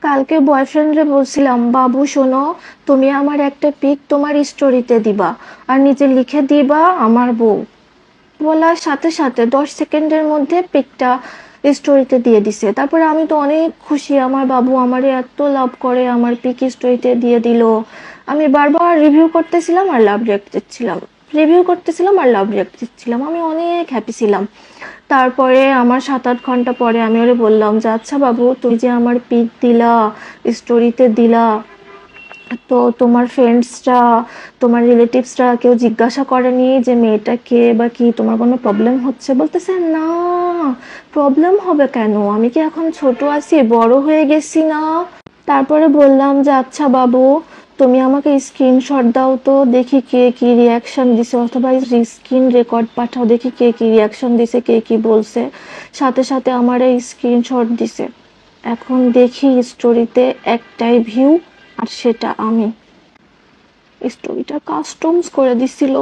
কালকে বয়ফ্রেন্ডরে বলছিলাম, বাবু শোনো, তুমি আমার একটা পিক তোমার স্টোরিতে দিবা আর নিচে লিখে দিবা আমার বউ। বলার সাথে সাথে 10 সেকেন্ডের মধ্যে পিকটা স্টোরিতে দিয়ে দিছে। তারপরে আমি তো অনেক খুশি, আমার বাবু আমারে এত লাভ করে, আমার পিক স্টোরিতে দিয়ে দিল। আমি বারবার রিভিউ করতেছিলাম আর লাভ রিয়াক্ট দিচ্ছিলাম, রিভিউ করতেছিলাম আর লাভ রিয়াক্ট দিচ্ছিলাম, আমি অনেক হ্যাপি ছিলাম। তারপরে আমার 7-8 ঘন্টা পরে আমি ওরে বললাম যে আচ্ছা বাবু, তুমি যে আমার পিক দিলা, স্টোরিতে দিলা, তো তোমার ফ্রেন্ডসরা, তোমার রিলেটিভসরা কেউ জিজ্ঞাসা করেনি যে মেয়েটা কে বা কি, তোমার কোনো প্রবলেম হচ্ছে? বলতেছে না, প্রবলেম হবে কেন, আমি কি এখন ছোট আছি, বড় হয়ে গেছি না। তারপরে বললাম যে আচ্ছা বাবু, তুমি আমাকে স্ক্রিনশট দাও তো, দেখি কে কি রিয়াকশন দিছে, অথবা স্ক্রিন রেকর্ড পাঠাও, দেখি কে কি রিয়াকশন দিছে, কে কি বলছে। সাথে সাথে আমার এই স্ক্রিনশট দিছে। এখন দেখি স্টোরিতে একটাই ভিউ, আর সেটা আমি। স্টোরিটা কাস্টমস করে দিছিল।